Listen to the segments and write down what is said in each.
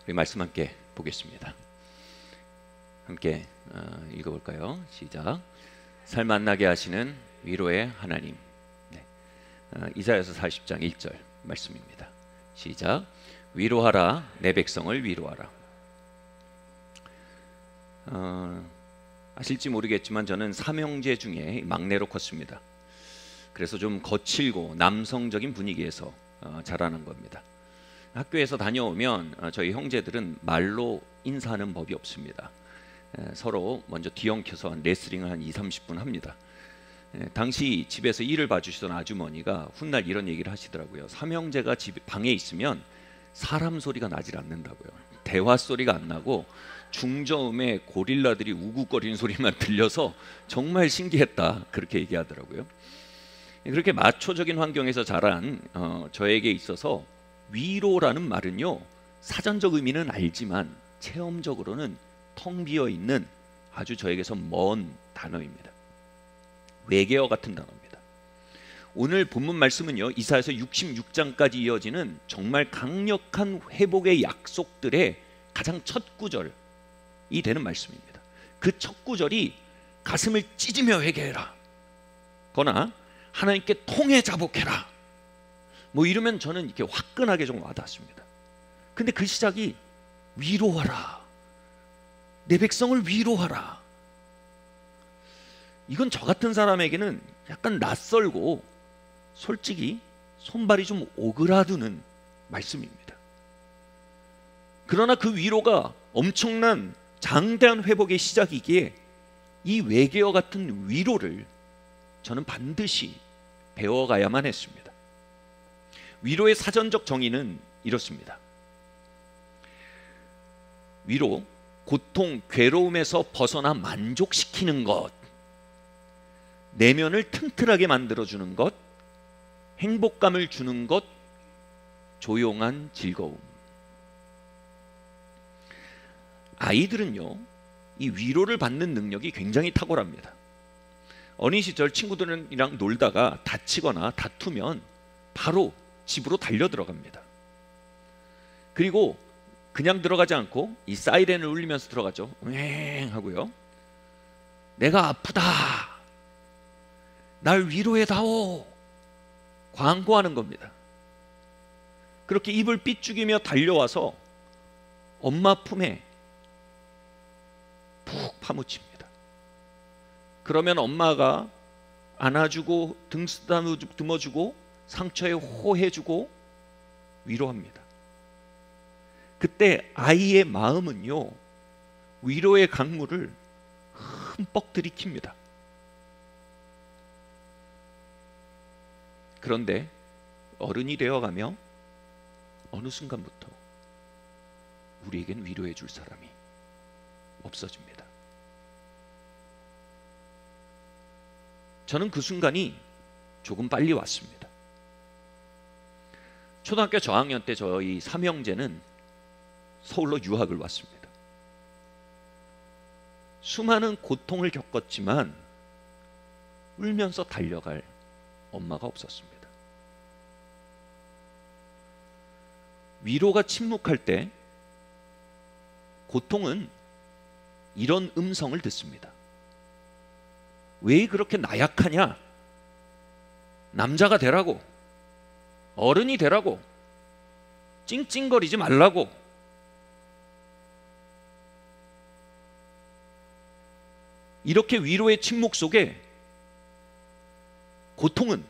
우리 말씀 함께 보겠습니다. 함께 읽어볼까요? 시작. 살 만나게 하시는 위로의 하나님. 이사야서 40장 1절 말씀입니다. 시작. 위로하라, 내 백성을 위로하라. 아실지 모르겠지만 저는 삼형제 중에 막내로 컸습니다. 그래서 좀 거칠고 남성적인 분위기에서 자라는 겁니다. 학교에서 다녀오면 저희 형제들은 말로 인사하는 법이 없습니다. 서로 먼저 뒤엉켜서 레슬링을 한 20-30분 합니다. 당시 집에서 일을 봐주시던 아주머니가 훗날 이런 얘기를 하시더라고요. 삼형제가 방에 있으면 사람 소리가 나질 않는다고요. 대화 소리가 안 나고 중저음에 고릴라들이 우국거리는 소리만 들려서 정말 신기했다, 그렇게 얘기하더라고요. 그렇게 마초적인 환경에서 자란 저에게 있어서 위로라는 말은요, 사전적 의미는 알지만 체험적으로는 텅 비어 있는 아주 저에게서 먼 단어입니다. 외계어 같은 단어입니다. 오늘 본문 말씀은요, 이사야서 66장까지 이어지는 정말 강력한 회복의 약속들의 가장 첫 구절이 되는 말씀입니다. 그 첫 구절이 가슴을 찢으며 회개해라 거나 하나님께 통해 자복해라, 뭐 이러면 저는 이렇게 화끈하게 좀 와닿습니다. 근데 그 시작이 위로하라, 내 백성을 위로하라. 이건 저 같은 사람에게는 약간 낯설고 솔직히 손발이 좀 오그라드는 말씀입니다. 그러나 그 위로가 엄청난 장대한 회복의 시작이기에 이 외계어 같은 위로를 저는 반드시 배워가야만 했습니다. 위로의 사전적 정의는 이렇습니다. 위로, 고통, 괴로움에서 벗어나 만족시키는 것, 내면을 튼튼하게 만들어주는 것, 행복감을 주는 것, 조용한 즐거움. 아이들은요, 이 위로를 받는 능력이 굉장히 탁월합니다. 어린 시절 친구들이랑 놀다가 다치거나 다투면 바로 집으로 달려 들어갑니다. 그리고 그냥 들어가지 않고 이 사이렌을 울리면서 들어가죠. 왱 하고요. 내가 아프다, 날 위로해다오, 광고하는 겁니다. 그렇게 입을 삐죽이며 달려와서 엄마 품에 푹 파묻힙니다. 그러면 엄마가 안아주고 등 쓰다듬어주고 상처에 호해주고 위로합니다. 그때 아이의 마음은요, 위로의 강물을 흠뻑 들이킵니다. 그런데 어른이 되어가며 어느 순간부터 우리에겐 위로해 줄 사람이 없어집니다. 저는 그 순간이 조금 빨리 왔습니다. 초등학교 저학년 때 저희 삼형제는 서울로 유학을 왔습니다. 수많은 고통을 겪었지만 울면서 달려갈 엄마가 없었습니다. 위로가 침묵할 때 고통은 이런 음성을 듣습니다. 왜 그렇게 나약하냐? 남자가 되라고, 어른이 되라고, 찡찡거리지 말라고. 이렇게 위로의 침묵 속에 고통은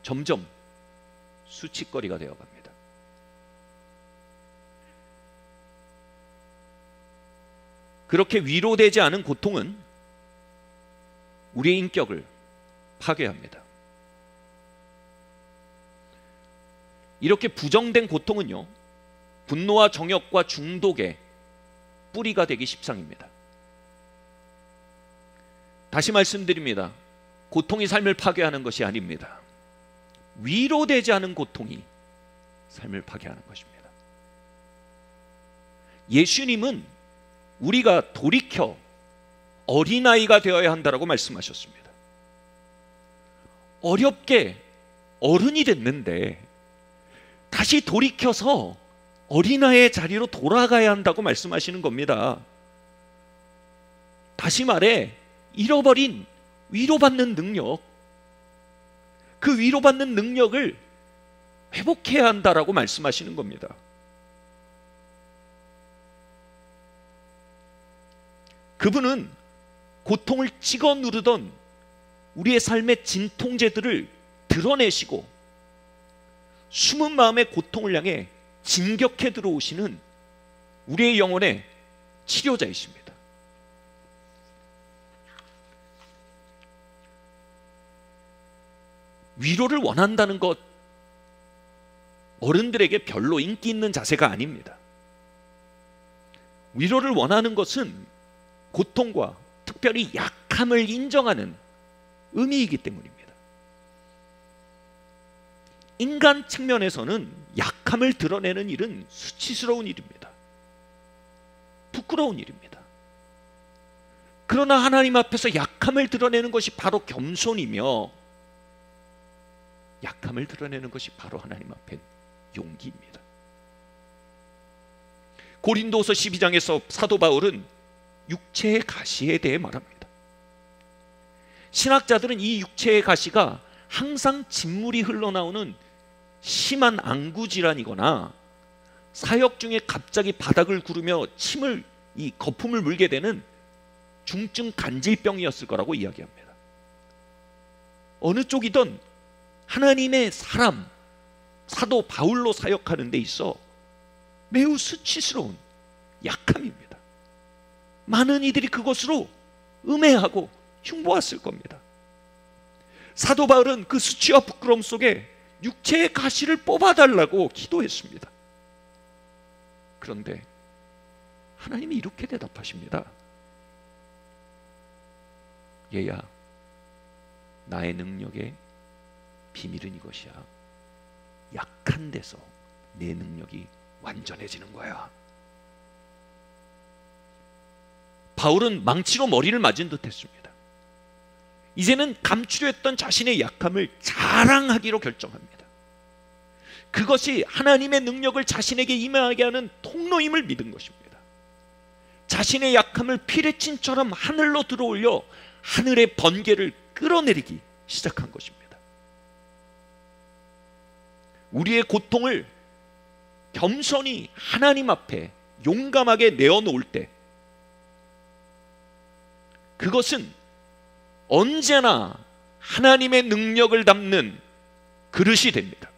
점점 수치거리가 되어갑니다. 그렇게 위로되지 않은 고통은 우리의 인격을 파괴합니다. 이렇게 부정된 고통은요, 분노와 정욕과 중독의 뿌리가 되기 십상입니다. 다시 말씀드립니다. 고통이 삶을 파괴하는 것이 아닙니다. 위로되지 않은 고통이 삶을 파괴하는 것입니다. 예수님은 우리가 돌이켜 어린아이가 되어야 한다고 말씀하셨습니다. 어렵게 어른이 됐는데 다시 돌이켜서 어린아이의 자리로 돌아가야 한다고 말씀하시는 겁니다. 다시 말해 잃어버린 위로받는 능력, 그 위로받는 능력을 회복해야 한다라고 말씀하시는 겁니다. 그분은 고통을 찍어 누르던 우리의 삶의 진통제들을 드러내시고 숨은 마음의 고통을 향해 진격해 들어오시는 우리의 영혼의 치료자이십니다. 위로를 원한다는 것, 어른들에게 별로 인기 있는 자세가 아닙니다. 위로를 원하는 것은 고통과 특별히 약함을 인정하는 의미이기 때문입니다. 인간 측면에서는 약함을 드러내는 일은 수치스러운 일입니다. 부끄러운 일입니다. 그러나 하나님 앞에서 약함을 드러내는 것이 바로 겸손이며, 약함을 드러내는 것이 바로 하나님 앞에 용기입니다. 고린도서 12장에서 사도 바울은 육체의 가시에 대해 말합니다. 신학자들은 이 육체의 가시가 항상 진물이 흘러나오는 심한 안구질환이거나 사역 중에 갑자기 바닥을 구르며 거품을 물게 되는 중증 간질병이었을 거라고 이야기합니다. 어느 쪽이든 하나님의 사람, 사도 바울로 사역하는 데 있어 매우 수치스러운 약함입니다. 많은 이들이 그것으로 음해하고 흉보았을 겁니다. 사도 바울은 그 수치와 부끄러움 속에 육체의 가시를 뽑아달라고 기도했습니다. 그런데 하나님이 이렇게 대답하십니다. 얘야, 나의 능력의 비밀은 이것이야. 약한 데서 내 능력이 완전해지는 거야. 바울은 망치로 머리를 맞은 듯 했습니다. 이제는 감추려했던 자신의 약함을 자랑하기로 결정합니다. 그것이 하나님의 능력을 자신에게 임하게 하는 통로임을 믿은 것입니다. 자신의 약함을 피레침처럼 하늘로 들어올려 하늘의 번개를 끌어내리기 시작한 것입니다. 우리의 고통을 겸손히 하나님 앞에 용감하게 내어놓을 때, 그것은 언제나 하나님의 능력을 담는 그릇이 됩니다.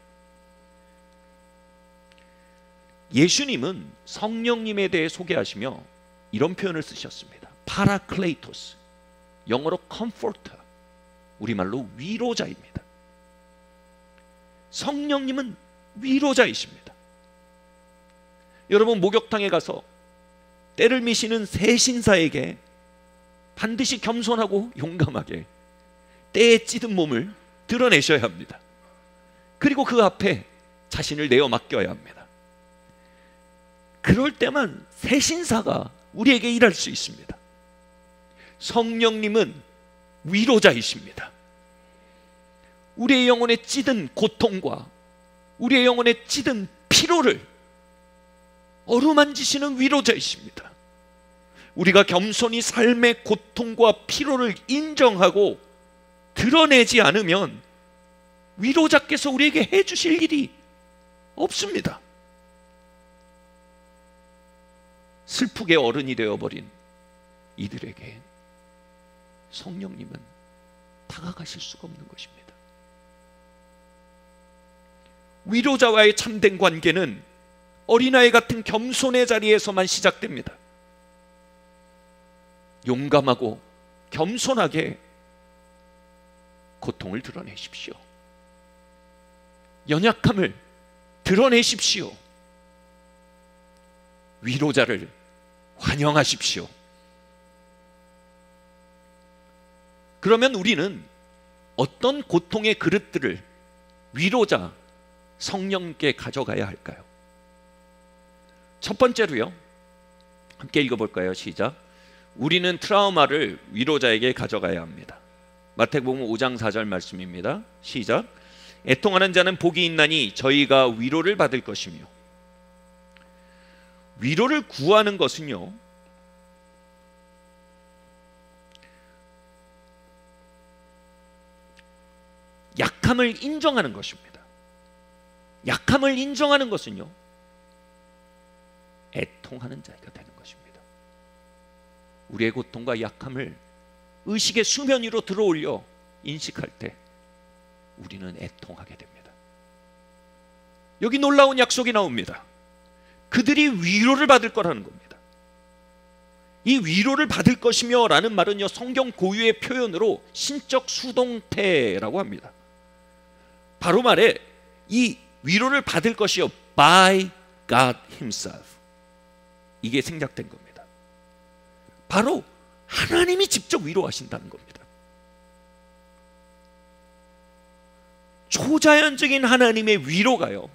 예수님은 성령님에 대해 소개하시며 이런 표현을 쓰셨습니다. 파라클레이토스, 영어로 컴포터, 우리말로 위로자입니다. 성령님은 위로자이십니다. 여러분, 목욕탕에 가서 때를 미시는 새 신사에게 반드시 겸손하고 용감하게 때에 찌든 몸을 드러내셔야 합니다. 그리고 그 앞에 자신을 내어 맡겨야 합니다. 그럴 때만 새 신사가 우리에게 일할 수 있습니다. 성령님은 위로자이십니다. 우리의 영혼에 찌든 고통과 우리의 영혼에 찌든 피로를 어루만지시는 위로자이십니다. 우리가 겸손히 삶의 고통과 피로를 인정하고 드러내지 않으면 위로자께서 우리에게 해주실 일이 없습니다. 슬프게 어른이 되어버린 이들에게 성령님은 다가가실 수가 없는 것입니다. 위로자와의 참된 관계는 어린아이 같은 겸손의 자리에서만 시작됩니다. 용감하고 겸손하게 고통을 드러내십시오. 연약함을 드러내십시오. 위로자를 환영하십시오. 그러면 우리는 어떤 고통의 그릇들을 위로자 성령께 가져가야 할까요? 첫 번째로요, 함께 읽어볼까요? 시작. 우리는 트라우마를 위로자에게 가져가야 합니다. 마태복음 5장 4절 말씀입니다. 시작. 애통하는 자는 복이 있나니 저희가 위로를 받을 것이며 위로를 구하는 것은요, 약함을 인정하는 것입니다. 약함을 인정하는 것은요, 애통하는 자가 되는 것입니다. 우리의 고통과 약함을 의식의 수면 위로 들어올려 인식할 때 우리는 애통하게 됩니다. 여기 놀라운 약속이 나옵니다. 그들이 위로를 받을 거라는 겁니다. 이 위로를 받을 것이며 라는 말은요, 성경 고유의 표현으로 신적 수동태라고 합니다. 바로 말해 이 위로를 받을 것이요, by God himself. 이게 생략된 겁니다. 바로 하나님이 직접 위로하신다는 겁니다. 초자연적인 하나님의 위로가요,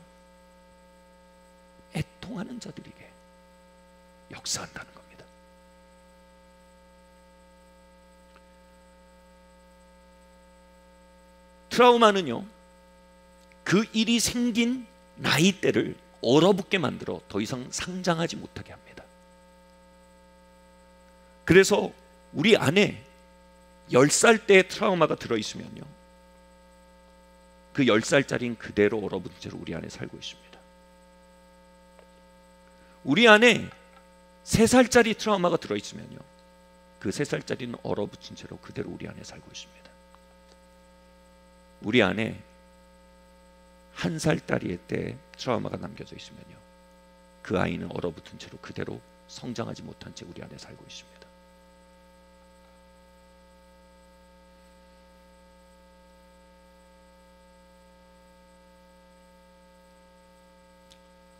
애통하는 자들에게 역사한다는 겁니다. 트라우마는요, 그 일이 생긴 나이대를 얼어붙게 만들어 더 이상 상장하지 못하게 합니다. 그래서 우리 안에 10살 때의 트라우마가 들어있으면요, 그 10살짜리는 그대로 얼어붙은 채로 우리 안에 살고 있습니다. 우리 안에 3살짜리 트라우마가 들어있으면요, 그 3살짜리는 얼어붙은 채로 그대로 우리 안에 살고 있습니다. 우리 안에 1살짜리의 때 트라우마가 남겨져 있으면요, 그 아이는 얼어붙은 채로 그대로 성장하지 못한 채 우리 안에 살고 있습니다.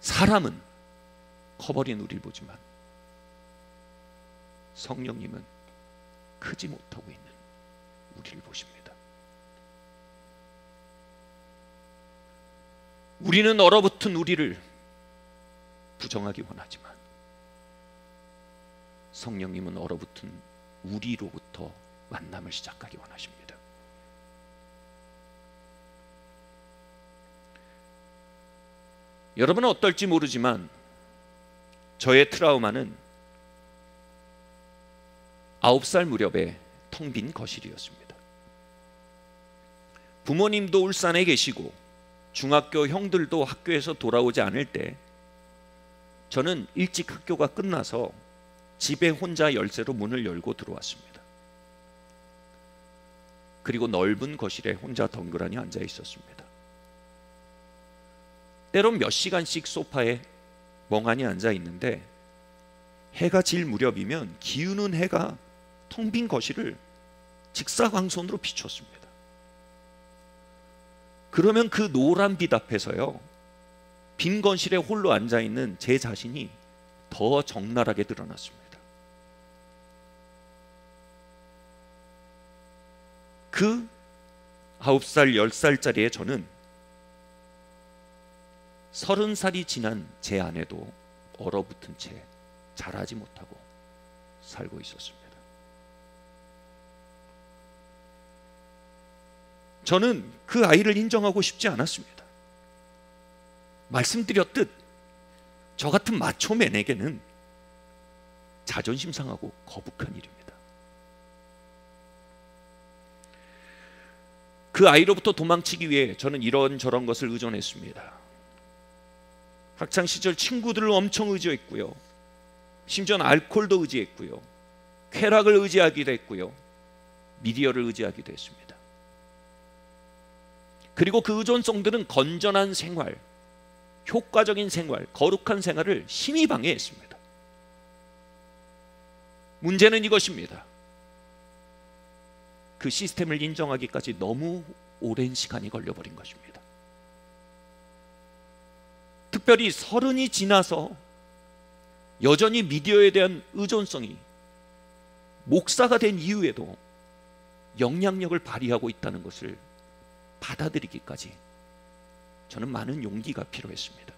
사람은 커버린 우리를 보지만 성령님은 크지 못하고 있는 우리를 보십니다. 우리는 얼어붙은 우리를 부정하기 원하지만 성령님은 얼어붙은 우리로부터 만남을 시작하기 원하십니다. 여러분은 어떨지 모르지만 저의 트라우마는 9살 무렵에 텅 빈 거실이었습니다. 부모님도 울산에 계시고 중학교 형들도 학교에서 돌아오지 않을 때 저는 일찍 학교가 끝나서 집에 혼자 열쇠로 문을 열고 들어왔습니다. 그리고 넓은 거실에 혼자 덩그러니 앉아 있었습니다. 때론 몇 시간씩 소파에 멍하니 앉아 있는데 해가 질 무렵이면 기우는 해가 텅 빈 거실을 직사광선으로 비췄습니다. 그러면 그 노란 빛 앞에서요, 빈 거실에 홀로 앉아 있는 제 자신이 더 적나라하게 드러났습니다. 그 9살, 10살짜리의 저는 30살이 지난 제 아내도 얼어붙은 채 자라지 못하고 살고 있었습니다. 저는 그 아이를 인정하고 싶지 않았습니다. 말씀드렸듯 저 같은 마초맨에게는 자존심 상하고 거북한 일입니다. 그 아이로부터 도망치기 위해 저는 이런저런 것을 의존했습니다. 학창시절 친구들을 엄청 의지했고요, 심지어는 알코올도 의지했고요, 쾌락을 의지하기도 했고요, 미디어를 의지하기도 했습니다. 그리고 그 의존성들은 건전한 생활, 효과적인 생활, 거룩한 생활을 심히 방해했습니다. 문제는 이것입니다. 그 시스템을 인정하기까지 너무 오랜 시간이 걸려버린 것입니다. 특별히 30이 지나서 여전히 미디어에 대한 의존성이 목사가 된 이후에도 영향력을 발휘하고 있다는 것을 받아들이기까지 저는 많은 용기가 필요했습니다.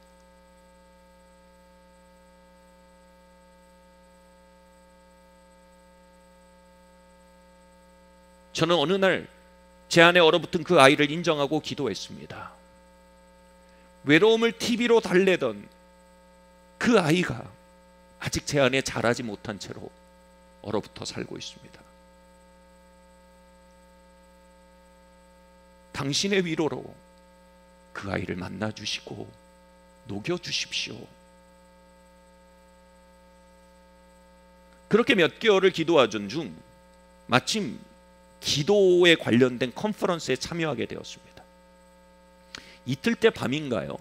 저는 어느 날 제 안에 얼어붙은 그 아이를 인정하고 기도했습니다. 외로움을 TV로 달래던 그 아이가 아직 제 안에 자라지 못한 채로 얼어붙어 살고 있습니다. 당신의 위로로 그 아이를 만나주시고 녹여주십시오. 그렇게 몇 개월을 기도하던 중 마침 기도에 관련된 컨퍼런스에 참여하게 되었습니다. 이틀 때 밤인가요?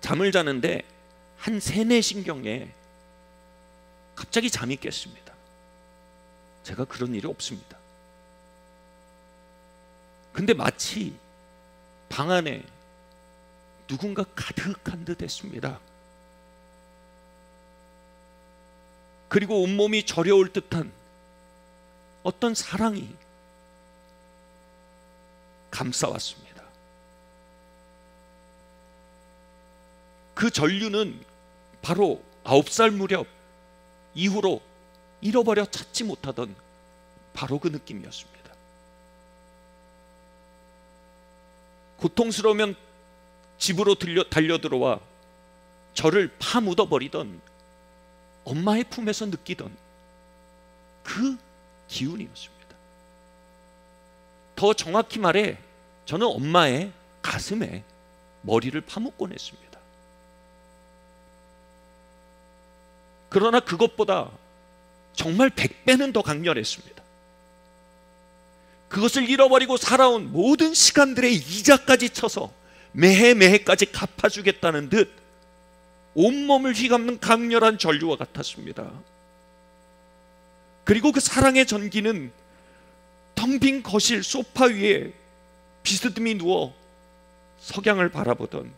잠을 자는데 한 3, 4신경에 갑자기 잠이 깼습니다. 제가 그런 일이 없습니다. 근데 마치 방 안에 누군가 가득한 듯 했습니다. 그리고 온몸이 저려올 듯한 어떤 사랑이 감싸왔습니다. 그 전류는 바로 9살 무렵 이후로 잃어버려 찾지 못하던 바로 그 느낌이었습니다. 고통스러우면 집으로 달려들어와 저를 파묻어버리던 엄마의 품에서 느끼던 그 기운이었습니다. 더 정확히 말해 저는 엄마의 가슴에 머리를 파묻곤 했습니다. 그러나 그것보다 정말 100배는 더 강렬했습니다. 그것을 잃어버리고 살아온 모든 시간들의 이자까지 쳐서 매해매해까지 갚아주겠다는 듯 온몸을 휘감는 강렬한 전류와 같았습니다. 그리고 그 사랑의 전기는 텅 빈 거실 소파 위에 비스듬히 누워 석양을 바라보던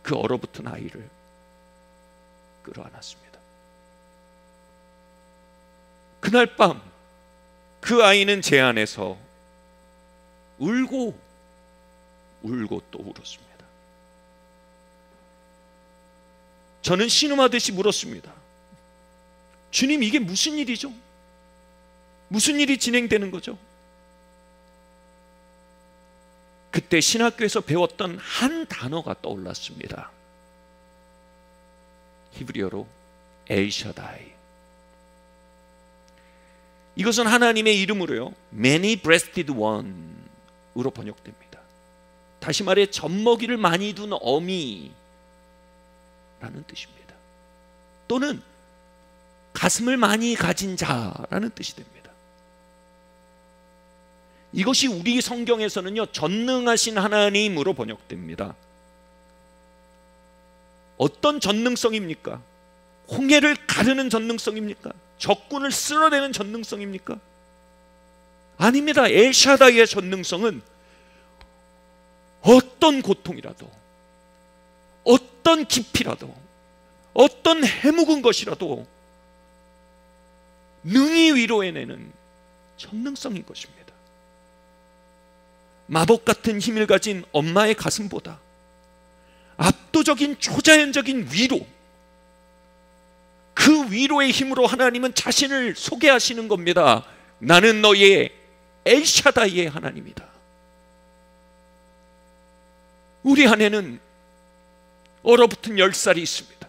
그 얼어붙은 아이를 끌어안았습니다. 그날 밤 그 아이는 제 안에서 울고 또 울었습니다. 저는 신음하듯이 물었습니다. 주님, 이게 무슨 일이죠? 무슨 일이 진행되는 거죠? 그때 신학교에서 배웠던 한 단어가 떠올랐습니다. 히브리어로 엘샤다이. 이것은 하나님의 이름으로요, Many breasted one으로 번역됩니다. 다시 말해 젖먹이를 많이 둔 어미라는 뜻입니다. 또는 가슴을 많이 가진 자라는 뜻이 됩니다. 이것이 우리 성경에서는요, 전능하신 하나님으로 번역됩니다. 어떤 전능성입니까? 홍해를 가르는 전능성입니까? 적군을 쓸어내는 전능성입니까? 아닙니다. 엘샤다이의 전능성은 어떤 고통이라도, 어떤 깊이라도, 어떤 해묵은 것이라도 능히 위로해내는 전능성인 것입니다. 마법 같은 힘을 가진 엄마의 가슴보다 압도적인 초자연적인 위로, 그 위로의 힘으로 하나님은 자신을 소개하시는 겁니다. 나는 너의 엘샤다이의 하나님이다. 우리 안에는 얼어붙은 10살이 있습니다.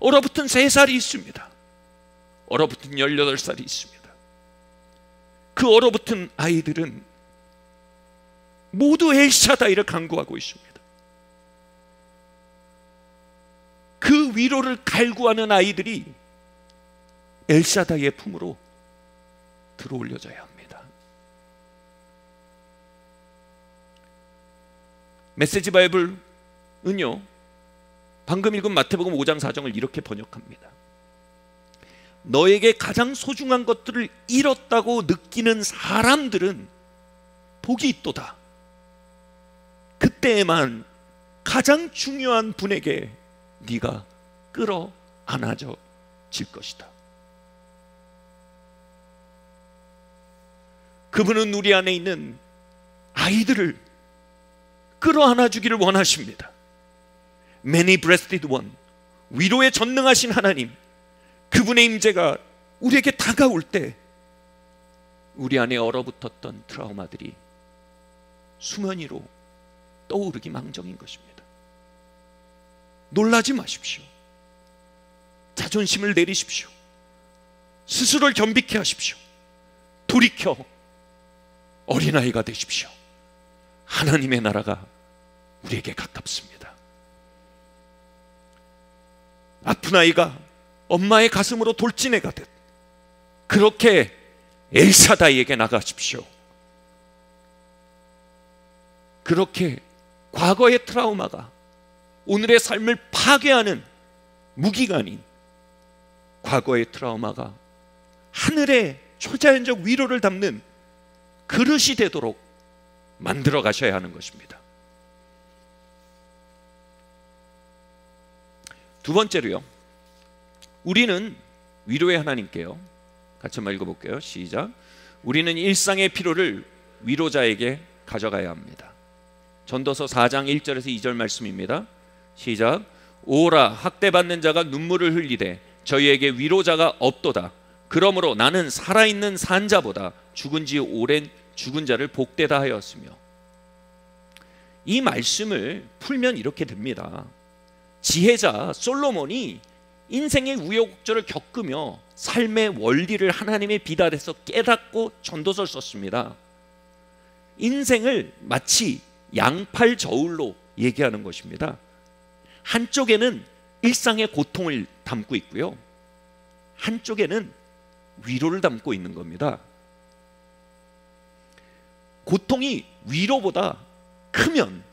얼어붙은 3살이 있습니다. 얼어붙은 18살이 있습니다. 그 얼어붙은 아이들은 모두 엘샤다이를 간구하고 있습니다. 그 위로를 갈구하는 아이들이 엘샤다이의 품으로 들어올려져야 합니다. 메시지 바이블은요, 방금 읽은 마태복음 5장 4절을 이렇게 번역합니다. 너에게 가장 소중한 것들을 잃었다고 느끼는 사람들은 복이 있도다. 그때에만 가장 중요한 분에게 네가 끌어안아져 질 것이다. 그분은 우리 안에 있는 아이들을 끌어안아 주기를 원하십니다. Many breasted one, 위로에 전능하신 하나님, 그분의 임재가 우리에게 다가올 때 우리 안에 얼어붙었던 트라우마들이 수면 위로 떠오르기 망정인 것입니다. 놀라지 마십시오. 자존심을 내리십시오. 스스로를 겸비케 하십시오. 돌이켜 어린아이가 되십시오. 하나님의 나라가 우리에게 가깝습니다. 아픈 아이가 엄마의 가슴으로 돌진해 가듯 그렇게 엘사다이에게 나가십시오. 그렇게 과거의 트라우마가 오늘의 삶을 파괴하는 무기가 아닌 과거의 트라우마가 하늘의 초자연적 위로를 담는 그릇이 되도록 만들어 가셔야 하는 것입니다. 두 번째로요, 우리는 위로의 하나님께요, 같이 한번 읽어볼게요. 시작. 우리는 일상의 피로를 위로자에게 가져가야 합니다. 전도서 4장 1절에서 2절 말씀입니다. 시작. 오라, 학대받는 자가 눈물을 흘리되 저희에게 위로자가 없도다. 그러므로 나는 살아있는 산 자보다 죽은 지 오랜 죽은 자를 복되다 하였으며. 이 말씀을 풀면 이렇게 됩니다. 지혜자 솔로몬이 인생의 우여곡절을 겪으며 삶의 원리를 하나님의 빛 아래서 깨닫고 전도서를 썼습니다. 인생을 마치 양팔 저울로 얘기하는 것입니다. 한쪽에는 일상의 고통을 담고 있고요, 한쪽에는 위로를 담고 있는 겁니다. 고통이 위로보다 크면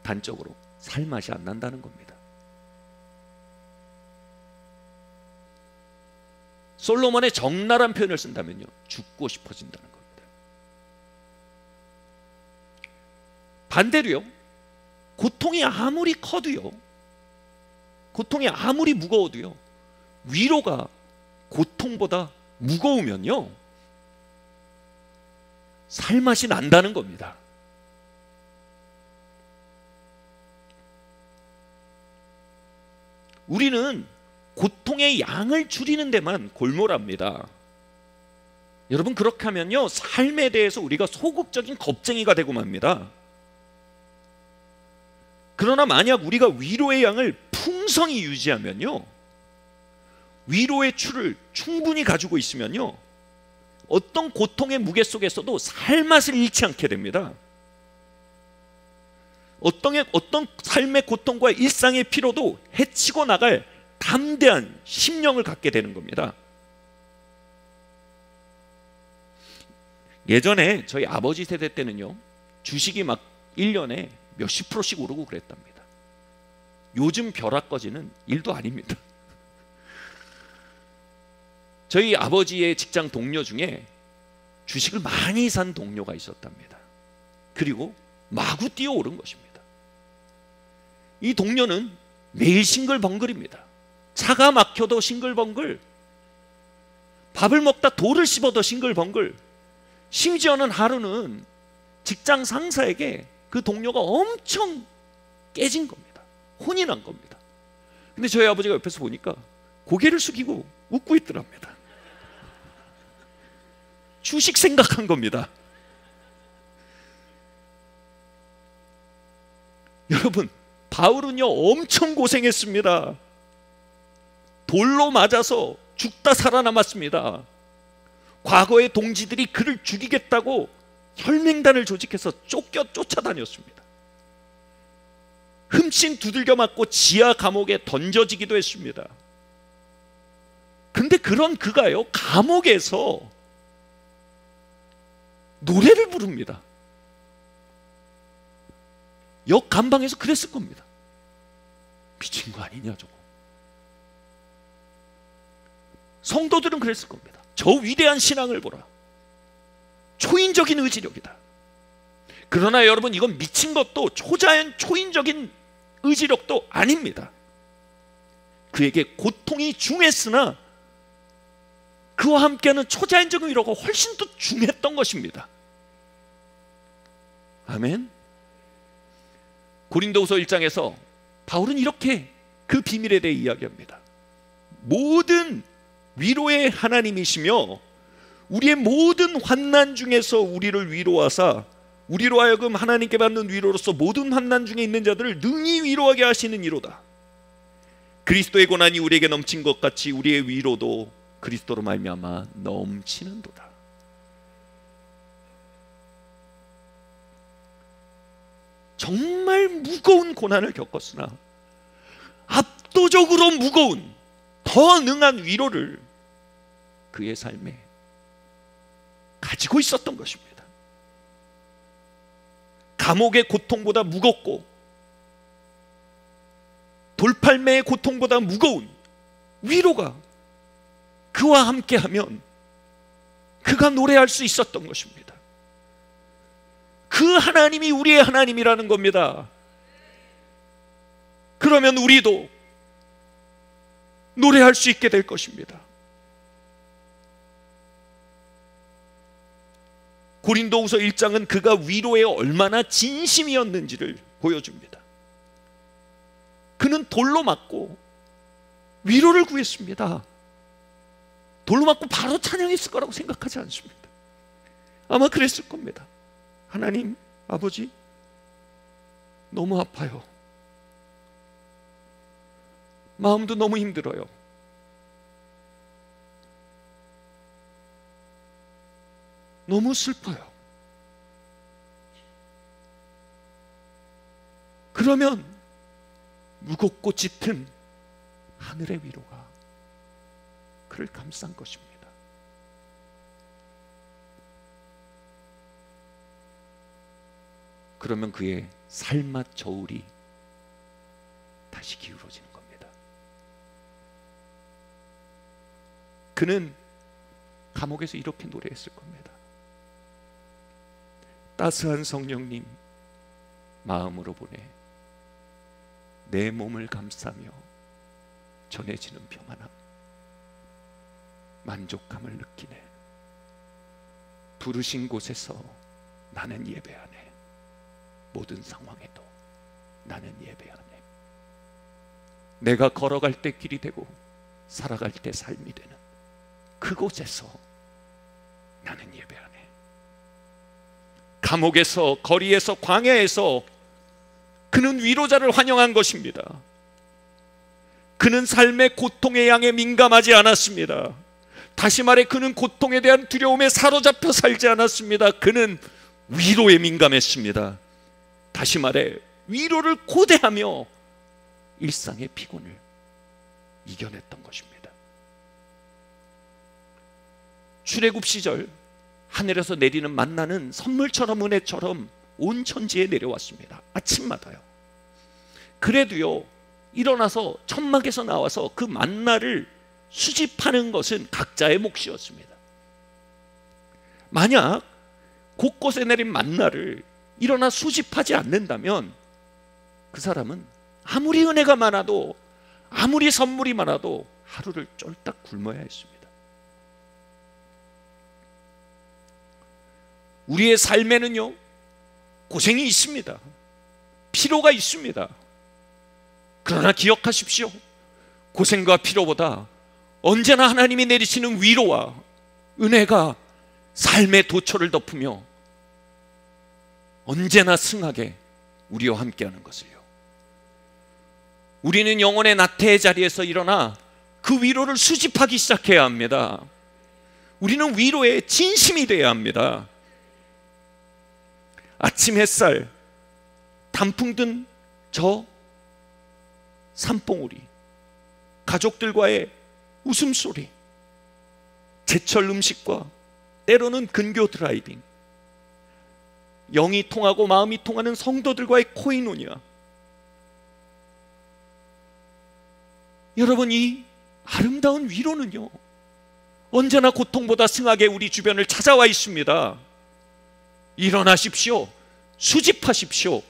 단적으로 살맛이 안 난다는 겁니다. 솔로몬의 적나라한 표현을 쓴다면요, 죽고 싶어진다는 겁니다. 반대로요, 고통이 아무리 커도요, 고통이 아무리 무거워도요, 위로가 고통보다 무거우면요, 살맛이 난다는 겁니다. 우리는 고통의 양을 줄이는 데만 골몰합니다. 여러분, 그렇게 하면요, 삶에 대해서 우리가 소극적인 겁쟁이가 되고 맙니다. 그러나 만약 우리가 위로의 양을 풍성히 유지하면요, 위로의 추를 충분히 가지고 있으면요, 어떤 고통의 무게 속에서도 살맛을 잃지 않게 됩니다. 어떤 삶의 고통과 일상의 피로도 헤치고 나갈 담대한 심령을 갖게 되는 겁니다. 예전에 저희 아버지 세대 때는요, 주식이 막 1년에 몇십 %씩 오르고 그랬답니다. 요즘 벼락거지는 일도 아닙니다. 저희 아버지의 직장 동료 중에 주식을 많이 산 동료가 있었답니다. 그리고 마구 뛰어오른 것입니다. 이 동료는 매일 싱글벙글입니다. 차가 막혀도 싱글벙글, 밥을 먹다 돌을 씹어도 싱글벙글, 심지어는 하루는 직장 상사에게 그 동료가 엄청 깨진 겁니다. 혼이 난 겁니다. 근데 저희 아버지가 옆에서 보니까 고개를 숙이고 웃고 있더랍니다. 주식 생각한 겁니다. 여러분, 바울은요 엄청 고생했습니다. 돌로 맞아서 죽다 살아남았습니다. 과거의 동지들이 그를 죽이겠다고 혈맹단을 조직해서 쫓아다녔습니다. 흠씬 두들겨 맞고 지하 감옥에 던져지기도 했습니다. 근데 그런 그가요, 감옥에서 노래를 부릅니다. 역 감방에서 그랬을 겁니다. 미친 거 아니냐 저거. 성도들은 그랬을 겁니다. 저 위대한 신앙을 보라. 초인적인 의지력이다. 그러나 여러분, 이건 미친 것도 초자연 초인적인 의지력도 아닙니다. 그에게 고통이 중했으나 그와 함께하는 초자연적인 위로가 훨씬 더 중했던 것입니다. 아멘. 고린도후서 1장에서 바울은 이렇게 그 비밀에 대해 이야기합니다. 모든 위로의 하나님이시며 우리의 모든 환난 중에서 우리를 위로하사 우리로 하여금 하나님께 받는 위로로서 모든 환난 중에 있는 자들을 능히 위로하게 하시는 이로다. 그리스도의 고난이 우리에게 넘친 것 같이 우리의 위로도 그리스도로 말미암아 넘치는도다. 정말 무거운 고난을 겪었으나 압도적으로 무거운, 더 능한 위로를 그의 삶에 가지고 있었던 것입니다. 감옥의 고통보다 무겁고 돌팔매의 고통보다 무거운 위로가 그와 함께하면 그가 노래할 수 있었던 것입니다. 그 하나님이 우리의 하나님이라는 겁니다. 그러면 우리도 노래할 수 있게 될 것입니다. 고린도후서 1장은 그가 위로에 얼마나 진심이었는지를 보여줍니다. 그는 돌로 맞고 위로를 구했습니다. 돌로 맞고 바로 찬양했을 거라고 생각하지 않습니다. 아마 그랬을 겁니다. 하나님, 아버지, 너무 아파요. 마음도 너무 힘들어요. 너무 슬퍼요. 그러면 무겁고 짙은 하늘의 위로가 그를 감싼 것입니다. 그러면 그의 삶맛 저울이 다시 기울어지는 겁니다. 그는 감옥에서 이렇게 노래했을 겁니다. 따스한 성령님 마음으로 보내 내 몸을 감싸며 전해지는 평안함, 만족함을 느끼네. 부르신 곳에서 나는 예배하네. 모든 상황에도 나는 예배하네. 내가 걸어갈 때 길이 되고 살아갈 때 삶이 되는 그곳에서 나는 예배하네. 감옥에서, 거리에서, 광야에서 그는 위로자를 환영한 것입니다. 그는 삶의 고통의 양에 민감하지 않았습니다. 다시 말해 그는 고통에 대한 두려움에 사로잡혀 살지 않았습니다. 그는 위로에 민감했습니다. 다시 말해 위로를 고대하며 일상의 피곤을 이겨냈던 것입니다. 출애굽 시절 하늘에서 내리는 만나는 선물처럼 은혜처럼 온 천지에 내려왔습니다. 아침마다요. 그래도요, 일어나서 천막에서 나와서 그 만나를 수집하는 것은 각자의 몫이었습니다. 만약 곳곳에 내린 만나를 일어나 수집하지 않는다면 그 사람은 아무리 은혜가 많아도, 아무리 선물이 많아도 하루를 쫄딱 굶어야 했습니다. 우리의 삶에는요, 고생이 있습니다. 피로가 있습니다. 그러나 기억하십시오. 고생과 피로보다 언제나 하나님이 내리시는 위로와 은혜가 삶의 도처를 덮으며 언제나 승하게 우리와 함께하는 것을요. 우리는 영혼의 나태의 자리에서 일어나 그 위로를 수집하기 시작해야 합니다. 우리는 위로에 진심이 되어야 합니다. 아침 햇살, 단풍 든 저 산봉우리, 가족들과의 웃음소리, 제철 음식과 때로는 근교 드라이빙, 영이 통하고 마음이 통하는 성도들과의 코이노니아. 여러분, 이 아름다운 위로는요, 언제나 고통보다 승하게 우리 주변을 찾아와 있습니다. 일어나십시오. 수집하십시오.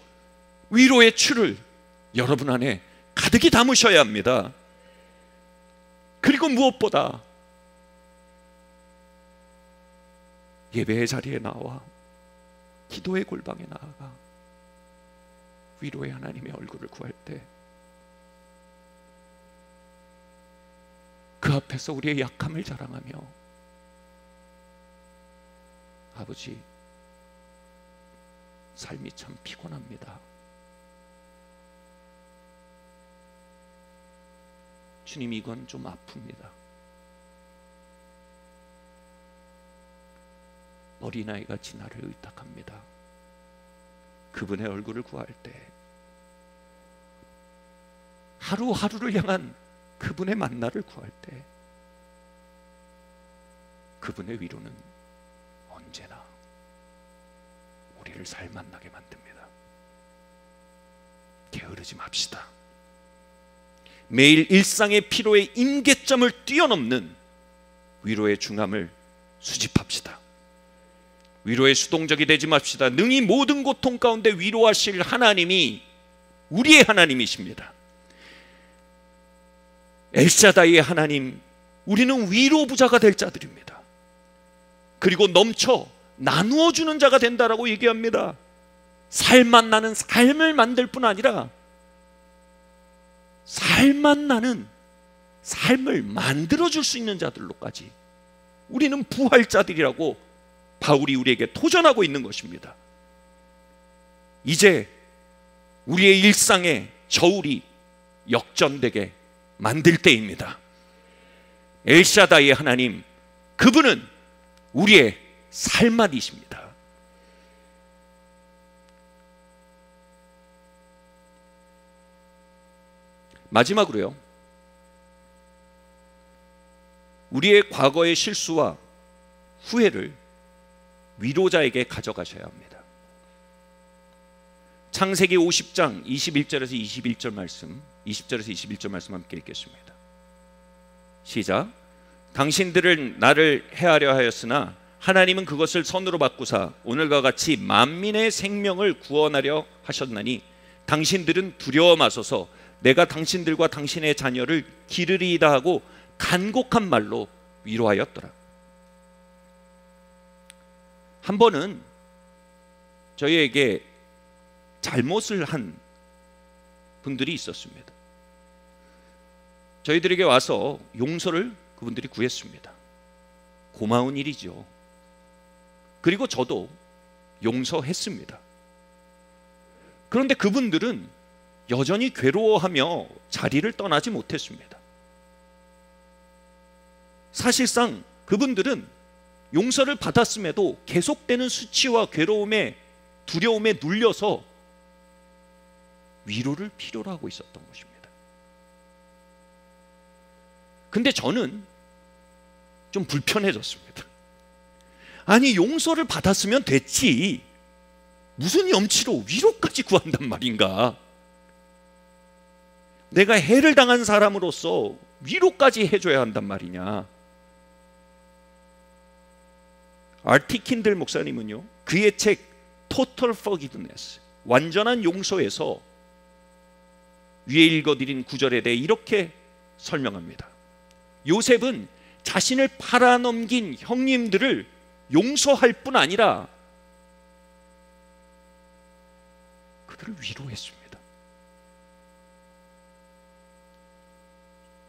위로의 추를 여러분 안에 가득히 담으셔야 합니다. 그리고 무엇보다 예배의 자리에 나와 기도의 골방에 나아가 위로의 하나님의 얼굴을 구할 때 그 앞에서 우리의 약함을 자랑하며 아버지, 삶이 참 피곤합니다. 주님, 이건 좀 아픕니다. 어린아이가 나를 의탁합니다. 그분의 얼굴을 구할 때, 하루하루를 향한 그분의 만나를 구할 때, 그분의 위로는 언제나 우리를 살만나게 만듭니다. 게으르지 맙시다. 매일 일상의 피로의 임계점을 뛰어넘는 위로의 중함을 수집합시다. 위로의 수동적이 되지 맙시다. 능히 모든 고통 가운데 위로하실 하나님이 우리의 하나님이십니다. 엘샤다이의 하나님, 우리는 위로 부자가 될 자들입니다. 그리고 넘쳐 나누어 주는 자가 된다라고 얘기합니다. 살만 나는 삶을 만들 뿐 아니라 살만 나는 삶을 만들어 줄 수 있는 자들로까지 우리는 부활자들이라고 바울이 우리에게 도전하고 있는 것입니다. 이제 우리의 일상에 저울이 역전되게 만들 때입니다. 엘샤다이의 하나님, 그분은 우리의 살맛이십니다. 마지막으로요, 우리의 과거의 실수와 후회를 위로자에게 가져가셔야 합니다. 창세기 50장 21절에서 21절 말씀, 20절에서 21절 말씀 함께 읽겠습니다. 시작. 당신들은 나를 해하려 하였으나 하나님은 그것을 선으로 바꾸사 오늘과 같이 만민의 생명을 구원하려 하셨나니 당신들은 두려워 마소서 내가 당신들과 당신의 자녀를 기르리이다 하고 간곡한 말로 위로하였더라. 한 번은 저희에게 잘못을 한 분들이 있었습니다. 저희들에게 와서 용서를 그분들이 구했습니다. 고마운 일이죠. 그리고 저도 용서했습니다. 그런데 그분들은 여전히 괴로워하며 자리를 떠나지 못했습니다. 사실상 그분들은 용서를 받았음에도 계속되는 수치와 괴로움에, 두려움에 눌려서 위로를 필요로 하고 있었던 것입니다. 근데 저는 좀 불편해졌습니다. 아니, 용서를 받았으면 됐지 무슨 염치로 위로까지 구한단 말인가? 내가 해를 당한 사람으로서 위로까지 해줘야 한단 말이냐? R.T. 킨들 목사님은요, 그의 책 Total Forgiveness, 완전한 용서에서 위에 읽어드린 구절에 대해 이렇게 설명합니다. 요셉은 자신을 팔아넘긴 형님들을 용서할 뿐 아니라 그들을 위로했습니다.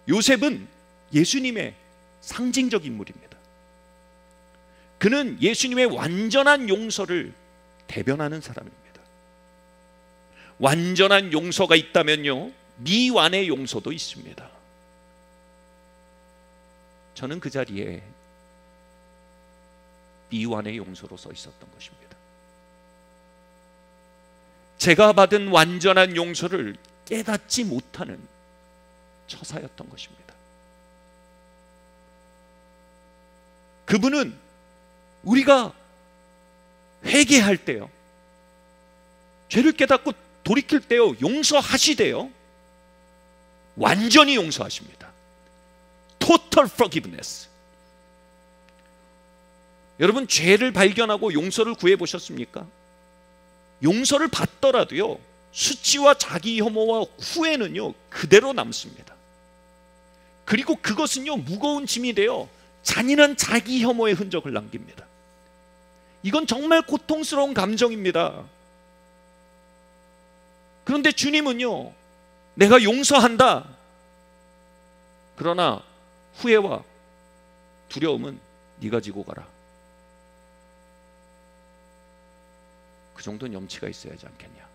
요셉은 예수님의 상징적 인물입니다. 그는 예수님의 완전한 용서를 대변하는 사람입니다. 완전한 용서가 있다면요, 미완의 용서도 있습니다. 저는 그 자리에 미완의 용서로 서 있었던 것입니다. 제가 받은 완전한 용서를 깨닫지 못하는 처사였던 것입니다. 그분은 우리가 회개할 때요, 죄를 깨닫고 돌이킬 때요, 용서하시대요, 완전히 용서하십니다. Total forgiveness. 여러분, 죄를 발견하고 용서를 구해 보셨습니까? 용서를 받더라도요, 수치와 자기 혐오와 후회는요 그대로 남습니다. 그리고 그것은요 무거운 짐이 되어 잔인한 자기 혐오의 흔적을 남깁니다. 이건 정말 고통스러운 감정입니다. 그런데 주님은요, 내가 용서한다, 그러나 후회와 두려움은 네가 지고 가라. 그 정도는 염치가 있어야 하지 않겠냐?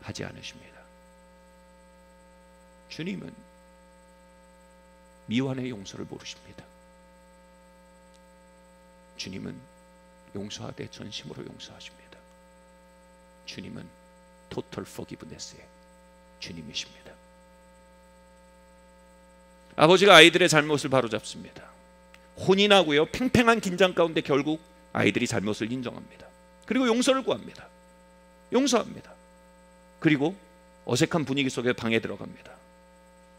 하지 않으십니다. 주님은 미완의 용서를 모르십니다. 주님은 용서하되 전심으로 용서하십니다. 주님은 토탈 포기브네스의 주님이십니다. 아버지가 아이들의 잘못을 바로잡습니다. 혼이 나고요, 팽팽한 긴장 가운데 결국 아이들이 잘못을 인정합니다. 그리고 용서를 구합니다. 용서합니다. 그리고 어색한 분위기 속에 방에 들어갑니다.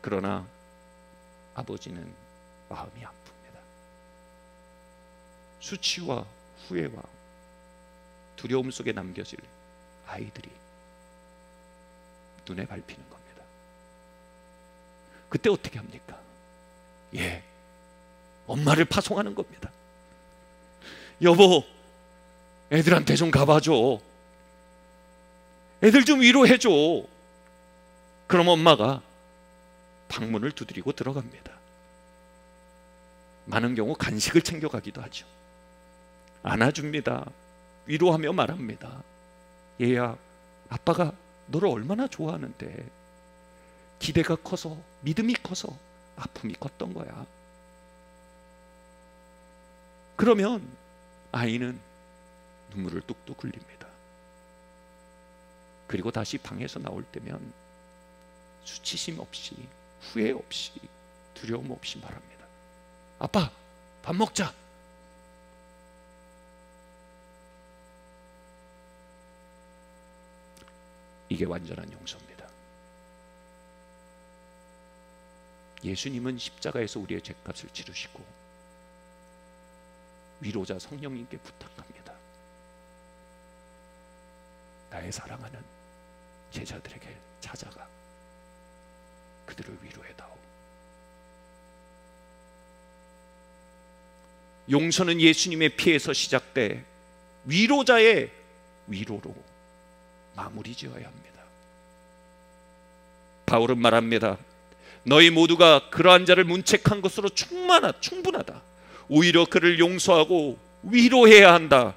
그러나 아버지는 마음이 아픕니다. 수치와 후회와 두려움 속에 남겨질 아이들이 눈에 밟히는 겁니다. 그때 어떻게 합니까? 엄마를 파송하는 겁니다. 여보, 애들한테 좀 가봐줘. 애들 좀 위로해줘. 그럼 엄마가 방문을 두드리고 들어갑니다. 많은 경우 간식을 챙겨가기도 하죠. 안아줍니다. 위로하며 말합니다. 얘야, 아빠가 너를 얼마나 좋아하는데 기대가 커서, 믿음이 커서 아픔이 컸던 거야. 그러면 아이는 눈물을 뚝뚝 흘립니다. 그리고 다시 방에서 나올 때면 수치심 없이, 후회 없이, 두려움 없이 말합니다. 아빠, 밥 먹자. 이게 완전한 용서입니다. 예수님은 십자가에서 우리의 죄값을 치르시고 위로자 성령님께 부탁합니다. 나의 사랑하는 제자들에게 찾아가 그들을 위로해다오. 용서는 예수님의 피에서 시작돼 위로자의 위로로 마무리 지어야 합니다. 바울은 말합니다. 너희 모두가 그러한 자를 문책한 것으로 충분하다. 오히려 그를 용서하고 위로해야 한다.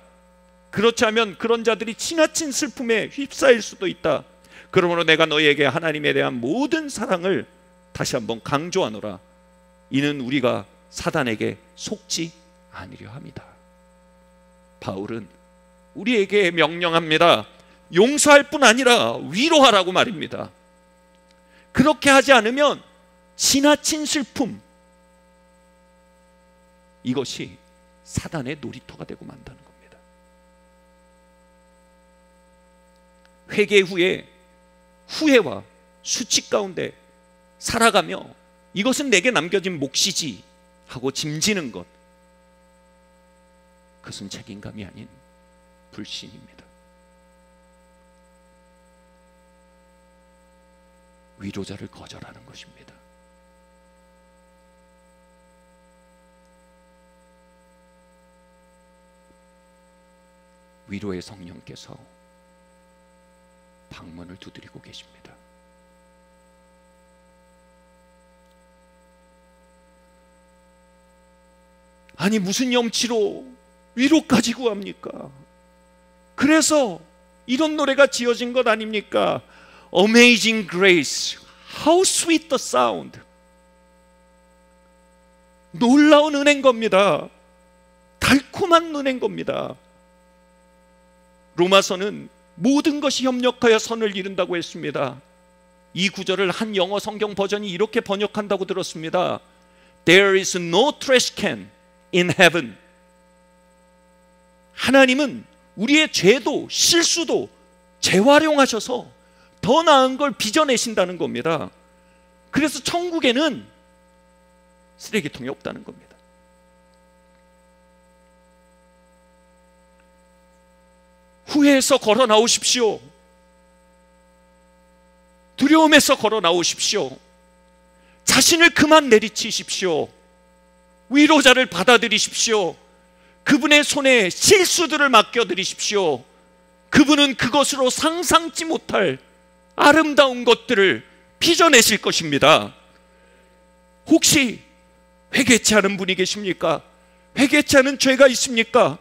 그렇지 않으면 그런 자들이 지나친 슬픔에 휩싸일 수도 있다. 그러므로 내가 너희에게 하나님에 대한 모든 사랑을 다시 한번 강조하노라. 이는 우리가 사단에게 속지 아니려 합니다. 바울은 우리에게 명령합니다. 용서할 뿐 아니라 위로하라고 말입니다. 그렇게 하지 않으면 지나친 슬픔, 이것이 사단의 놀이터가 되고 만다는 겁니다. 회개 후에 후회와 수치 가운데 살아가며 이것은 내게 남겨진 몫이지 하고 짐지는 것, 그것은 책임감이 아닌 불신입니다. 위로자를 거절하는 것입니다. 위로의 성령께서 방문을 두드리고 계십니다. 아니, 무슨 염치로 위로까지 구합니까? 그래서 이런 노래가 지어진 것 아닙니까? Amazing Grace, How Sweet the Sound. 놀라운 은혜인 겁니다. 달콤한 은혜인 겁니다. 로마서는 모든 것이 협력하여 선을 이룬다고 했습니다. 이 구절을 한 영어 성경 버전이 이렇게 번역한다고 들었습니다. There is no trash can in heaven. 하나님은 우리의 죄도 실수도 재활용하셔서 더 나은 걸 빚어내신다는 겁니다. 그래서 천국에는 쓰레기통이 없다는 겁니다. 후회해서 걸어 나오십시오. 두려움에서 걸어 나오십시오. 자신을 그만 내리치십시오. 위로자를 받아들이십시오. 그분의 손에 실수들을 맡겨드리십시오. 그분은 그것으로 상상치 못할 아름다운 것들을 빚어내실 것입니다. 혹시 회개치 않은 분이 계십니까? 회개치 않은 죄가 있습니까?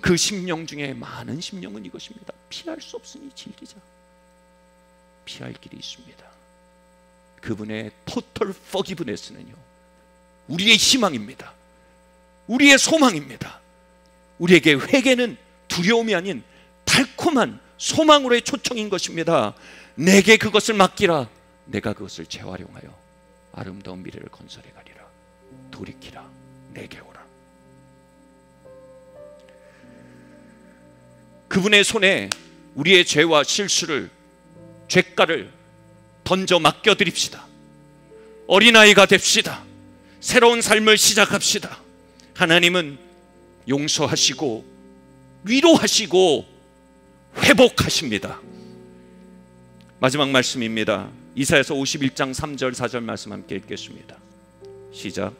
그 심령 중에 많은 심령은 이것입니다. 피할 수 없으니 즐기자. 피할 길이 있습니다. 그분의 total forgiveness는요, 우리의 희망입니다. 우리의 소망입니다. 우리에게 회개는 두려움이 아닌 달콤한 소망으로의 초청인 것입니다. 내게 그것을 맡기라. 내가 그것을 재활용하여 아름다운 미래를 건설해 가리라. 돌이키라. 내게 오라. 그분의 손에 우리의 죄와 실수를, 죄가를 던져 맡겨드립시다. 어린아이가 됩시다. 새로운 삶을 시작합시다. 하나님은 용서하시고 위로하시고 회복하십니다. 마지막 말씀입니다. 이사야서 51장 3절 4절 말씀 함께 읽겠습니다. 시작.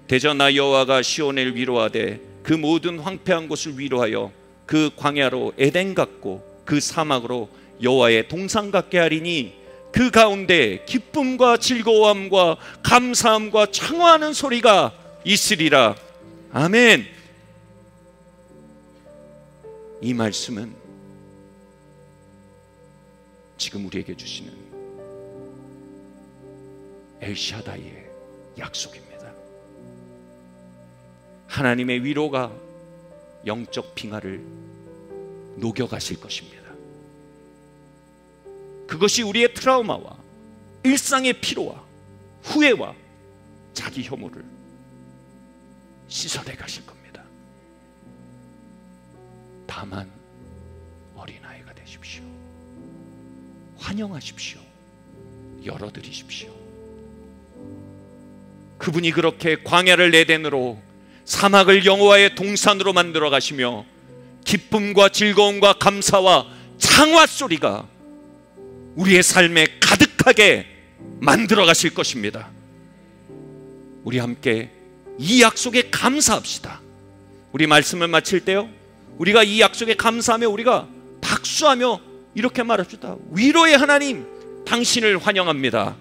대저 나 여호와가 시온을 위로하되 그 모든 황폐한 곳을 위로하여 그 광야로 에덴 같고 그 사막으로 여호와의 동산 같게 하리니 그 가운데 기쁨과 즐거움과 감사함과 창화하는 소리가 있으리라. 아멘. 이 말씀은 지금 우리에게 주시는 엘샤다이의 약속입니다. 하나님의 위로가 영적 빙하를 녹여가실 것입니다. 그것이 우리의 트라우마와 일상의 피로와 후회와 자기 혐오를 씻어내 가실 겁니다. 다만 어린아이가 되십시오. 환영하십시오. 열어드리십시오. 그분이 그렇게 광야를 에덴으로, 사막을 여호와의 동산으로 만들어 가시며 기쁨과 즐거움과 감사와 창화 소리가 우리의 삶에 가득하게 만들어 가실 것입니다. 우리 함께 이 약속에 감사합시다. 우리 말씀을 마칠 때요, 우리가 이 약속에 감사하며 우리가 박수하며 이렇게 말합시다. 위로의 하나님, 당신을 환영합니다.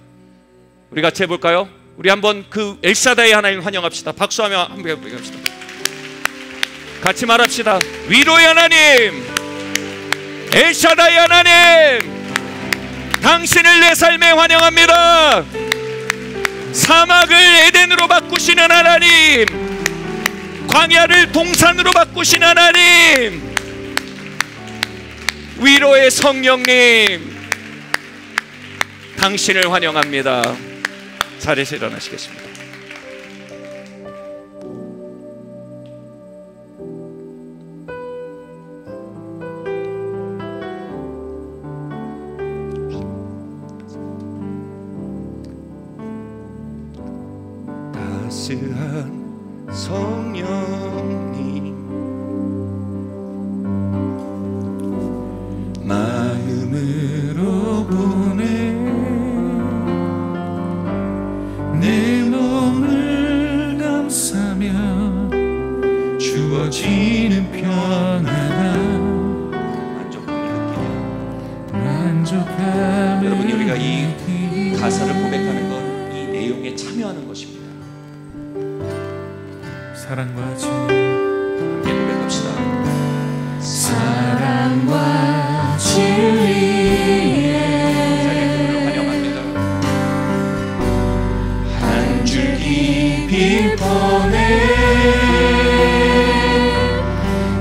우리 같이 해볼까요? 우리 한번 그 엘사다의 하나님 환영합시다. 박수하며 한번 해봅시다. 같이 말합시다. 위로의 하나님, 엘사다의 하나님, 당신을 내 삶에 환영합니다. 사막을 에덴으로 바꾸시는 하나님, 광야를 동산으로 바꾸신 하나님, 위로의 성령님, 당신을 환영합니다. 자리에서 일어나시겠습니다. 따스한 성령님, 마음으로 보내 내 몸을 감싸며 주어지는 평안함, 만족함을 여러분, 우리가 이 가사를 고백하는 건 이 내용에 참여하는 것입니다. 사랑과 진리, 함께 고백합시다. 사랑과 진리에 환영합니다. 한 줄기 빛 보내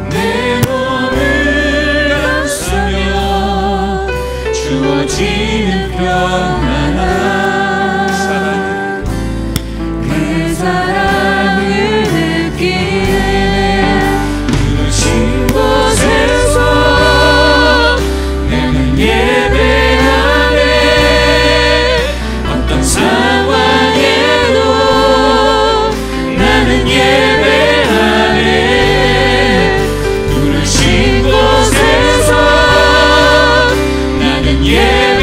내 몸을 감싸며 주어지는 평안함, 그 사랑을 느끼네. 누르신 곳에서 나는 예배하네. 어떤 상황에도 나는 예배하네. 누르신 곳에서 나는 예배하네.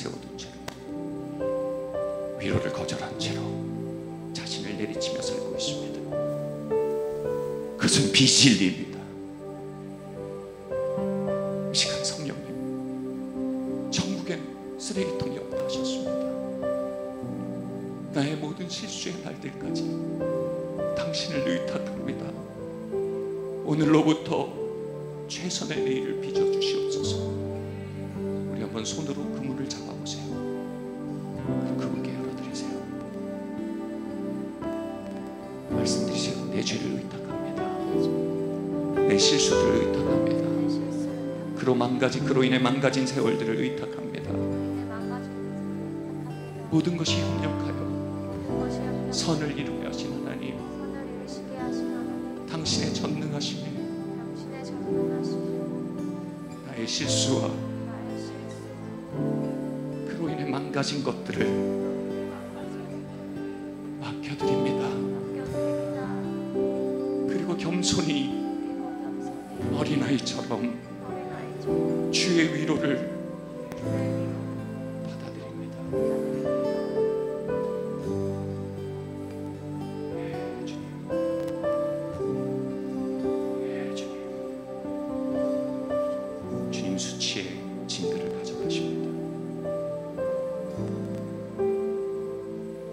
내세워둔 채로, 위로를 거절한 채로 자신을 내리치며 살고 있습니다. 그것은 비진리입니다. 이 시간 성령님, 천국엔 쓰레기통이 없다 하셨습니다. 나의 모든 실수의 날들까지 당신을 의탁합니다. 오늘로부터 최선의 내일을 빚어주시옵소서. 우리 한번 손으로 그 문을 잡아보세요. 그분께 열어드리세요. 말씀드리세요. 내 죄를 의탁합니다. 내 실수들을 의탁합니다. 그로 인해 망가진 세월들을 의탁합니다. 모든 것이 협력하여 선을 이루게 하신 하나님, 당신의 전능하심에 나의 실수와 그로 인해 망가진 것들을 맡겨드립니다. 그리고 겸손히 어린아이처럼 주의 위로를 받아들입니다. 주님 수치의 짐들을 가져가십니다.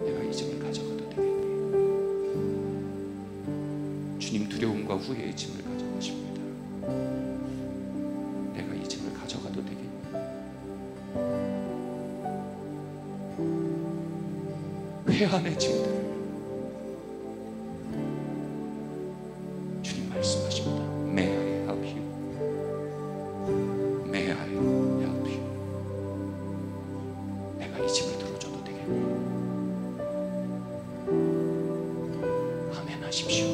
내가 이 짐을 가져가도 되겠니? 주님 두려움과 후회의 짐을 가져가십니다. 내가 이 짐을 가져가도 되겠니? 회한의 짐들을 주님 말씀하십니다. May I help you? May I help you? 내가 이 짐을 들어줘도 되겠니? 아멘 하십시오.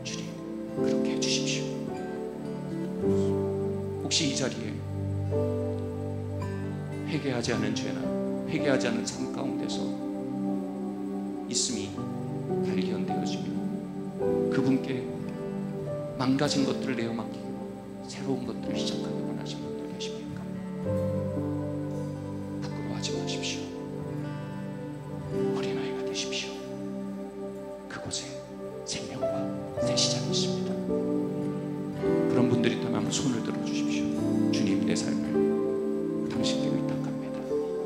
주님 그렇게 해주십시오. 혹시 이 자리에 회개하지 않은 죄나 회개하지 않은 삶 가운데서 있음이 발견되어지며 그분께 망가진 것들을 내어 맡기고 새로운 것들을 시작하기 원하시는 분들 계십니까? 부끄러워하지 마십시오. 어린아이가 되십시오. 그곳에 생명과 새 시작이 있습니다. 그런 분들이 있다면 한번 손을 들어주십시오. 주님, 내 삶을 당신께 의탁합니다.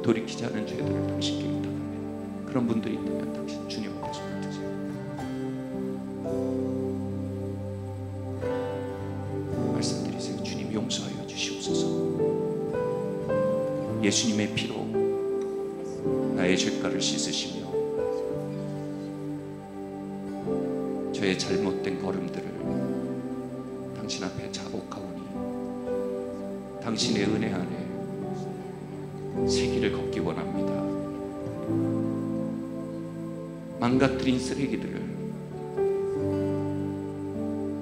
돌이키지 않은 죄들을 당신께 의탁합니다. 그런 분들이 있다면 당신 주님 앞에 손을 드세요. 말씀드리세요. 주님 용서하여 주시옵소서. 예수님의 피로 나의 죄가를 씻으시며 저의 잘못된 걸음들을 당신 앞에 자복하오니 당신의 은혜 안에 새 길을 걷기 원합니다. 망가뜨린 쓰레기들을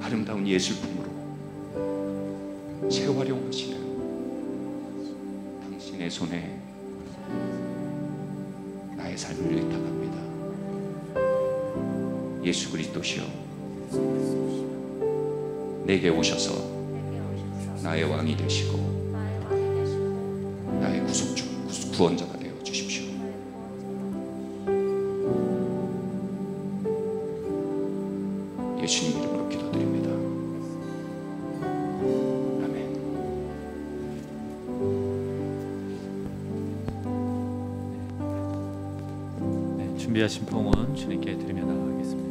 아름다운 예술품으로 재활용하시는 당신의 손에 나의 삶을 의탁합니다. 예수 그리스도시여, 내게 오셔서 나의 왕이 되시고 나의 구원자가 되어 주십시오. 예수님 이름으로 기도드립니다. 아멘. 네, 준비하신 봉헌 주님께 드리며 나가겠습니다.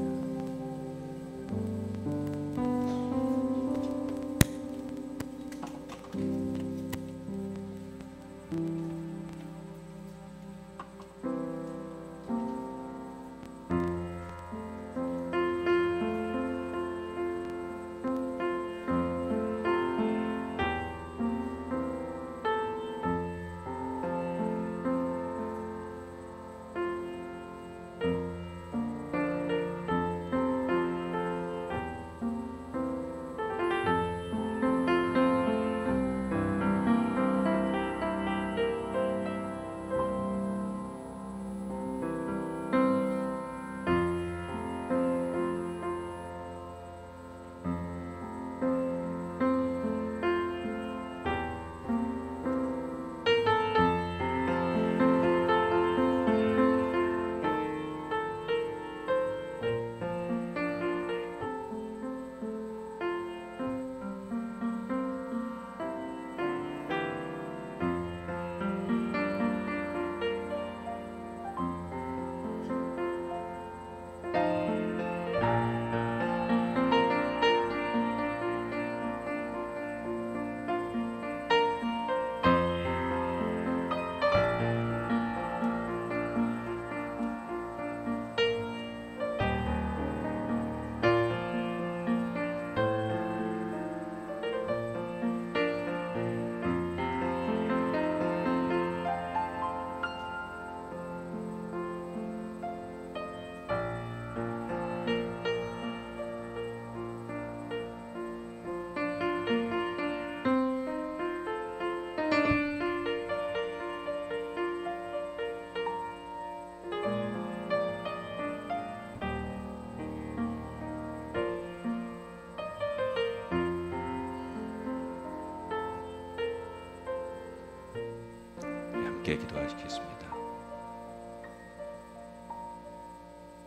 함께 기도하시겠습니다.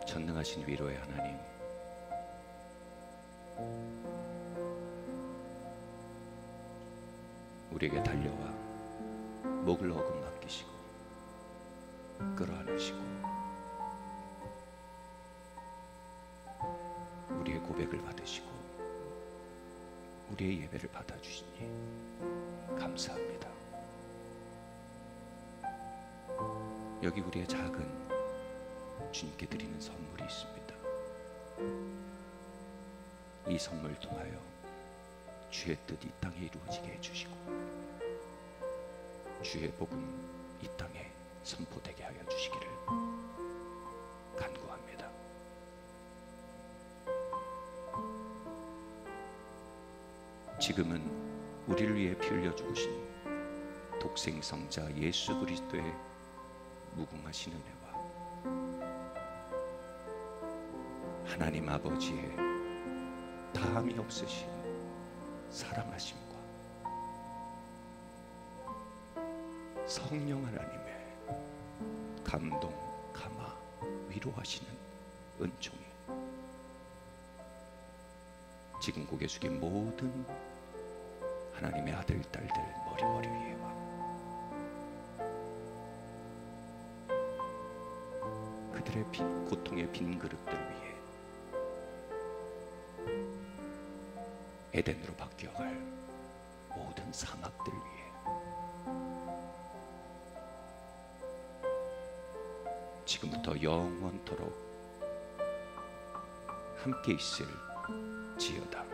전능하신 위로의 하나님, 우리에게 달려와 목을 어긋맡기시고 끌어안으시고 우리의 고백을 받으시고 우리의 예배를 받아주시니 감사합니다. 여기 우리의 작은 주님께 드리는 선물이 있습니다. 이 선물 통하여 주의 뜻 이 땅에 이루어지게 해주시고 주의 복음 이 땅에 선포되게 하여 주시기를 간구합니다. 지금은 우리를 위해 피 흘려 죽으신 독생성자 예수 그리스도의 무궁하신 은혜와 하나님 아버지의 다함이 없으신 사랑하심과 성령 하나님의 감동, 감화, 위로하시는 은총이 지금 고개 숙인 모든 하나님의 아들, 딸들 머리 위에와 그들의 고통의 빈 그릇들 위에 에덴으로 바뀌어갈 모든 사막들 위에 지금부터 영원토록 함께 있을지어다.